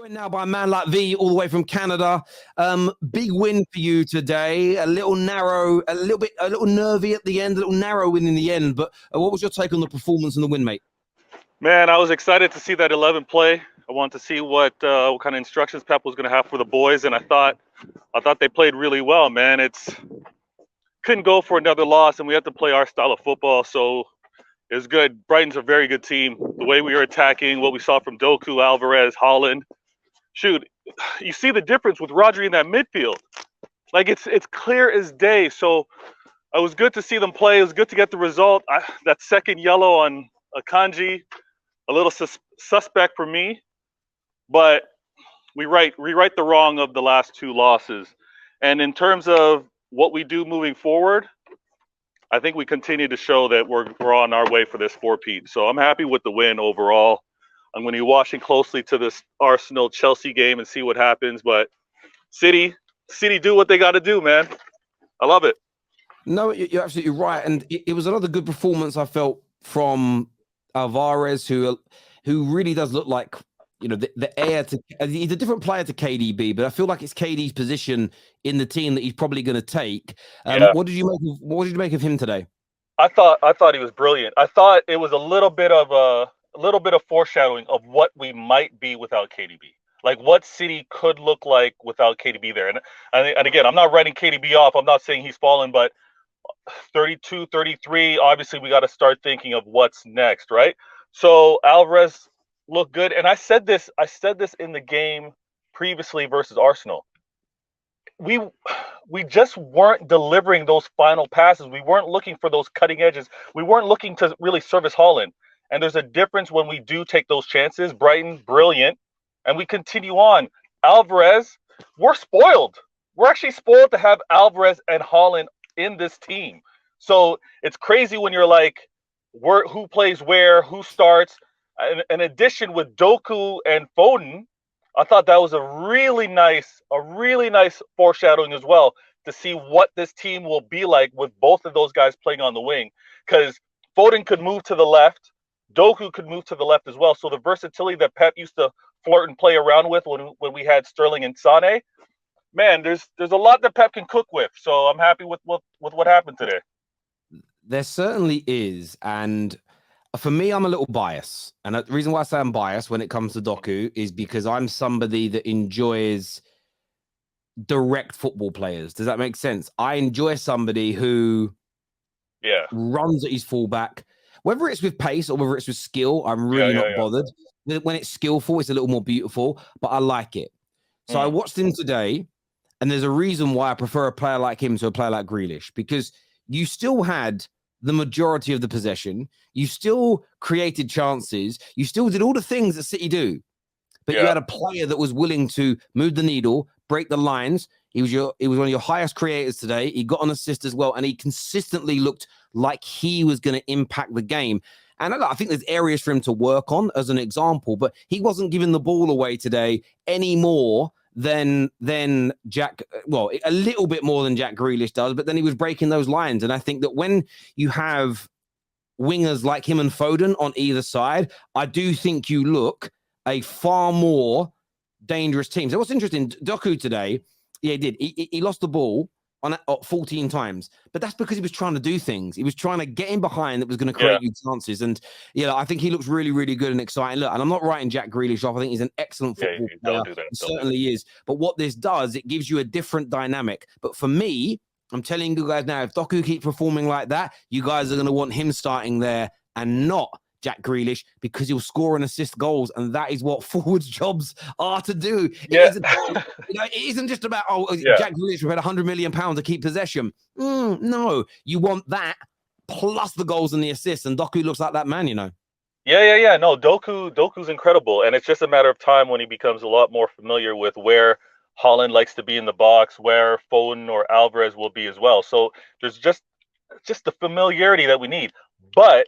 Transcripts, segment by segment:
Joined now by a man like V, all the way from Canada. Big win for you today. A little narrow, a little nervy at the end, a little narrow win in the end. But what was your take on the performance and the win, mate? Man, I was excited to see that 11 play. I wanted to see what kind of instructions Pep was going to have for the boys, and I thought they played really well. Man, couldn't go for another loss, and we had to play our style of football, so it was good. Brighton's a very good team. The way we were attacking, what we saw from Doku, Alvarez, Haaland. Shoot, you see the difference with Rodri in that midfield. Like, it's clear as day. So it was good to see them play. It was good to get the result. That second yellow on Akanji, a little suspect for me. But we rewrite the wrong of the last two losses. And in terms of what we do moving forward, I think we continue to show that we're on our way for this four-peat. So I'm happy with the win overall. I'm going to be watching closely to this Arsenal-Chelsea game and see what happens. But City do what they got to do, man. I love it. No, you're absolutely right. And it was another good performance, I felt, from Alvarez, who really does look like, you know, the heir to. He's a different player to KDB, but I feel like it's KD's position in the team that he's probably going to take. What did you make of him today? I thought he was brilliant. I thought it was a little bit of foreshadowing of what we might be without KDB. Like what City could look like without KDB there. And again, I'm not writing KDB off. I'm not saying he's fallen, but 32, 33, obviously we got to start thinking of what's next, right? So Alvarez looked good. And I said this in the game previously versus Arsenal. We just weren't delivering those final passes. We weren't looking for those cutting edges. We weren't looking to really service Haaland. And there's a difference when we do take those chances. Brighton, brilliant. And we continue on. Alvarez, we're spoiled. We're actually spoiled to have Alvarez and Haaland in this team. So it's crazy when you're like, who plays where, who starts. In addition with Doku and Foden, I thought that was a really nice foreshadowing as well to see what this team will be like with both of those guys playing on the wing. Because Foden could move to the left. Doku could move to the left as well. So the versatility that Pep used to flirt and play around with when we had Sterling and Sané, man, there's a lot that Pep can cook with. So I'm happy with what happened today. There certainly is. And for me, I'm a little biased. And the reason why I say I'm biased when it comes to Doku is because I'm somebody that enjoys direct football players. Does that make sense? I enjoy somebody who runs at his fullback. Whether it's with pace or whether it's with skill, I'm really not bothered. When it's skillful, it's a little more beautiful, but I like it. So I watched him today, and there's a reason why I prefer a player like him to a player like Grealish, because you still had the majority of the possession. You still created chances. You still did all the things that City do, but you had a player that was willing to move the needle, break the lines. He was one of your highest creators today. He got an assist as well, and he consistently looked like he was going to impact the game. And I think there's areas for him to work on as an example, but he wasn't giving the ball away today any more than Jack, well, a little bit more than Jack Grealish does, but then he was breaking those lines. And I think that when you have wingers like him and Foden on either side, I do think you look a far more dangerous team. So what's interesting, Doku today, he did. He lost the ball on 14 times, but that's because he was trying to do things. He was trying to get in behind that was going to create you chances. And I think he looks really, really good and exciting. Look, and I'm not writing Jack Grealish off. I think he's an excellent football player. Don't do that. He certainly is. But what this does, it gives you a different dynamic. But for me, I'm telling you guys now, if Doku keeps performing like that, you guys are going to want him starting there and not Jack Grealish, because he'll score and assist goals, and that is what forwards' jobs are to do. It isn't just about Jack Grealish we had £100 million to keep possession. No, you want that plus the goals and the assists, and Doku looks like that man, No, Doku's incredible, and it's just a matter of time when he becomes a lot more familiar with where Haaland likes to be in the box, where Foden or Alvarez will be as well. So there's just the familiarity that we need, but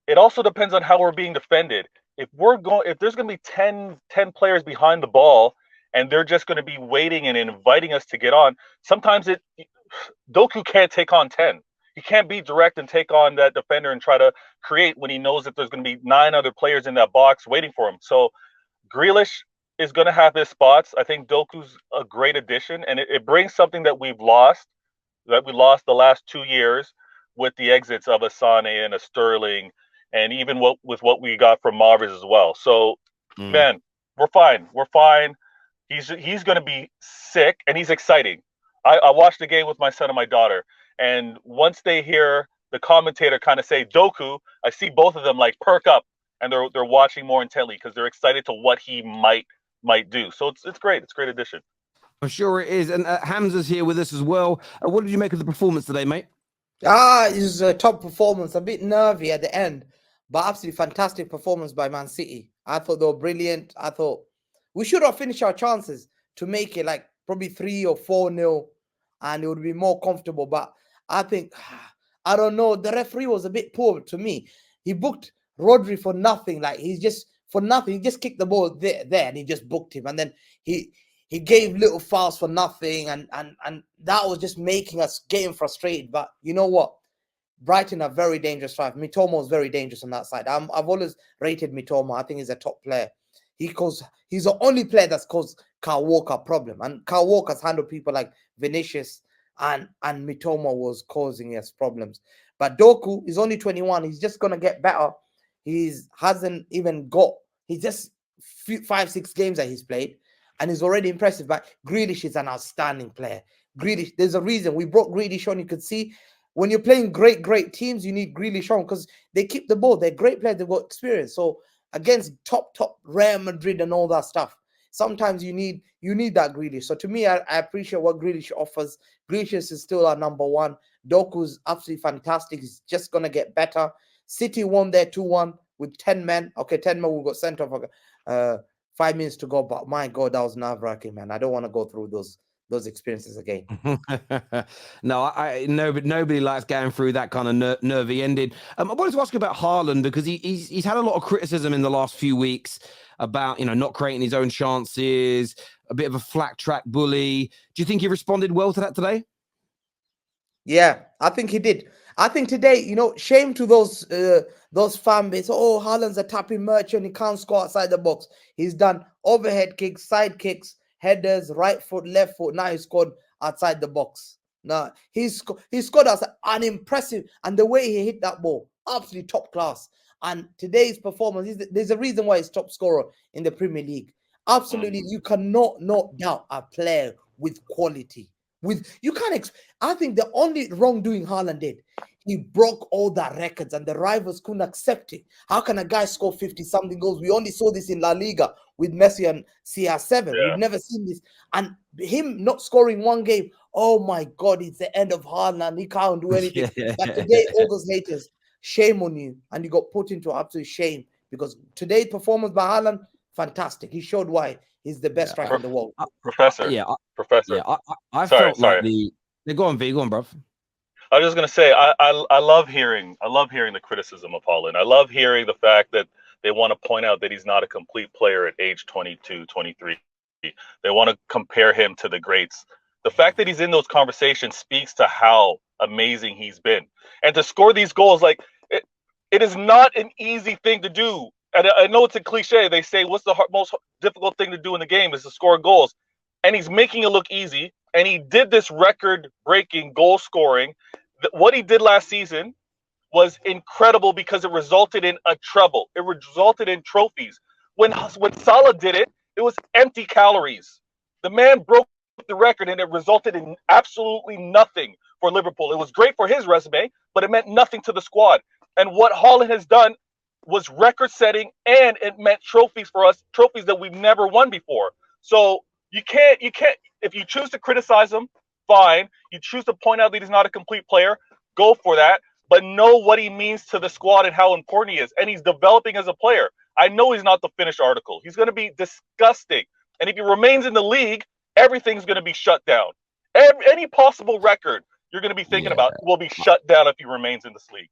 it also depends on how we're being defended. If there's going to be 10 players behind the ball and they're just going to be waiting and inviting us to get on, sometimes Doku can't take on 10. He can't be direct and take on that defender and try to create when he knows that there's going to be 9 other players in that box waiting for him. So Grealish, is going to have his spots. I think Doku's a great addition, and it brings something that we lost the last 2 years with the exits of a Sane and a Sterling, and even with what we got from Alvarez as well. So, man, we're fine. We're fine. He's going to be sick, and he's exciting. I watched the game with my son and my daughter, and once they hear the commentator kind of say Doku, I see both of them like perk up, and they're watching more intently because they're excited to what he might do. So it's great. It's a great addition. I'm sure it is. And Hamza's here with us as well. What did you make of the performance today, mate? It was a top performance. A bit nervy at the end, but absolutely fantastic performance by Man City. I thought they were brilliant. I thought we should have finished our chances to make it like probably 3 or 4-0, and it would be more comfortable. But I think, I don't know, the referee was a bit poor to me. He booked Rodri for nothing. Like, he's just for nothing. He just kicked the ball there and he just booked him. And then he gave little fouls for nothing. And that was just making us getting frustrated. But you know what? Brighton are very dangerous. Mitoma is very dangerous on that side. I've always rated Mitoma. I think he's a top player. He's the only player that's caused Kyle Walker a problem. And Kyle Walker's handled people like Vinicius, and Mitoma was causing us problems. But Doku is only 21. He's just going to get better. He's just 5-6 games that he's played, and he's already impressive. But Grealish is an outstanding player. Grealish, there's a reason we brought Grealish on. You could see when you're playing great teams, you need Grealish on because they keep the ball. They're great players. They've got experience. So against top Real Madrid and all that stuff, sometimes you need that Grealish. So to me, I appreciate what Grealish offers. Grealish is still our number one. Doku's absolutely fantastic. He's just going to get better. City won there 2-1 with 10 men. Okay, 10 men, we got sent off 5 minutes to go. But my God, that was nerve-wracking, man. I don't want to go through those experiences again. No, nobody likes going through that kind of nervy ending. I wanted to ask you about Haaland because he's had a lot of criticism in the last few weeks about, not creating his own chances, a bit of a flat track bully. Do you think he responded well to that today? Yeah, I think he did. I think today, shame to those fan base. Oh, Haaland's a tapping merchant. He can't score outside the box. He's done overhead kicks, side kicks, headers, right foot, left foot. Now he scored outside the box. Now he scored outside, unimpressive. And the way he hit that ball, absolutely top class. And today's performance, there's a reason why he's top scorer in the Premier League. Absolutely, you cannot doubt a player with quality. I think the only wrongdoing Haaland did, he broke all the records and the rivals couldn't accept it. How can a guy score 50-something goals? We only saw this in La Liga with Messi and CR7. Yeah. We've never seen this. And him not scoring one game, oh my God, it's the end of Haaland. He can't do anything. But today, all those haters, shame on you. And you got put into absolute shame because today's performance by Haaland, fantastic. He showed why he's the best striker in the world. Professor. Professor. Yeah, I felt like go on, V. Go on, bro. I was just gonna say I love hearing the criticism of Haaland. I love hearing the fact that they want to point out that he's not a complete player at age 22, 23. They want to compare him to the greats. The fact that he's in those conversations speaks to how amazing he's been. And to score these goals, like it is not an easy thing to do. And I know it's a cliche. They say, what's the most difficult thing to do in the game is to score goals. And he's making it look easy. And he did this record-breaking goal scoring. What he did last season was incredible because it resulted in a treble. It resulted in trophies. When Salah did it, it was empty calories. The man broke the record, and it resulted in absolutely nothing for Liverpool. It was great for his resume, but it meant nothing to the squad. And what Haaland has done was record-setting, and it meant trophies for us, trophies that we've never won before. So you can't. If you choose to criticize him, fine. You choose to point out that he's not a complete player, go for that. But know what he means to the squad and how important he is. And he's developing as a player. I know he's not the finished article. He's going to be disgusting. And if he remains in the league, everything's going to be shut down. Any possible record you're going to be thinking about will be shut down if he remains in this league.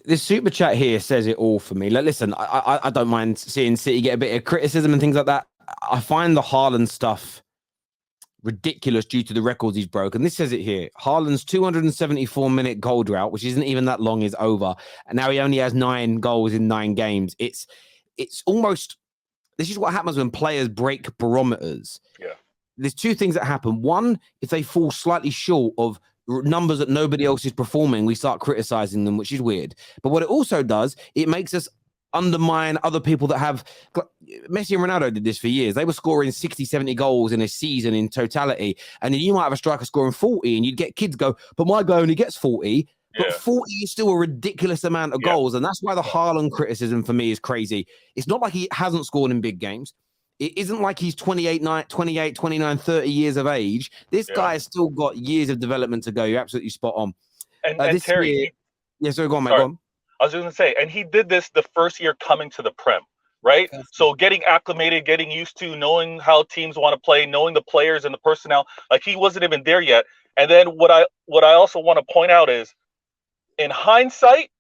This super chat here says it all for me. Like, listen, I don't mind seeing City get a bit of criticism and things like that. I find the Haaland stuff ridiculous due to the records he's broken. This says it here. Haaland's 274-minute goal drought, which isn't even that long, is over. And now he only has 9 goals in 9 games. It's almost this is what happens when players break barometers. Yeah. There's two things that happen. One, if they fall slightly short of numbers that nobody else is performing, we start criticizing them, which is weird. But what it also does, it makes us undermine other people that have. Messi and Ronaldo did this for years. They were scoring 60, 70 goals in a season in totality. And then you might have a striker scoring 40 and you'd get kids go, but my guy only gets 40. But 40 is still a ridiculous amount of goals. And that's why the Haaland criticism for me is crazy. It's not like he hasn't scored in big games. It isn't like he's 28, 29, 30 years of age. This guy has still got years of development to go. You're absolutely spot on. And Terry, sorry, go on, mate. Go on. I was just going to say, and he did this the first year coming to the Prem, right? So getting acclimated, getting used to knowing how teams want to play, knowing the players and the personnel, like he wasn't even there yet. And then what I also want to point out is, in hindsight,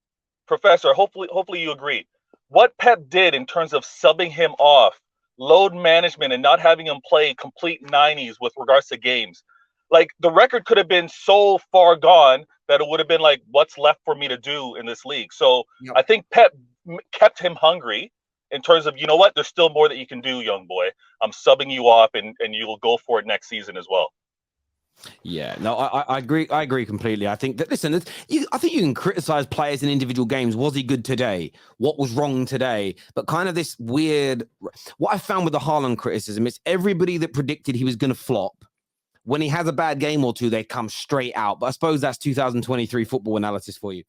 Professor, hopefully you agree, what Pep did in terms of subbing him off, load management, and not having him play complete 90s with regards to games. Like, the record could have been so far gone that it would have been like, what's left for me to do in this league? So I think Pep kept him hungry in terms of, you know what, there's still more that you can do, young boy. I'm subbing you off, and you will go for it next season as well. Yeah, no, I agree. I agree completely. I think that, listen, I think you can criticize players in individual games. Was he good today? What was wrong today? But kind of this weird, what I found with the Haaland criticism, it's everybody that predicted he was going to flop. When he has a bad game or two, they come straight out. But I suppose that's 2023 football analysis for you.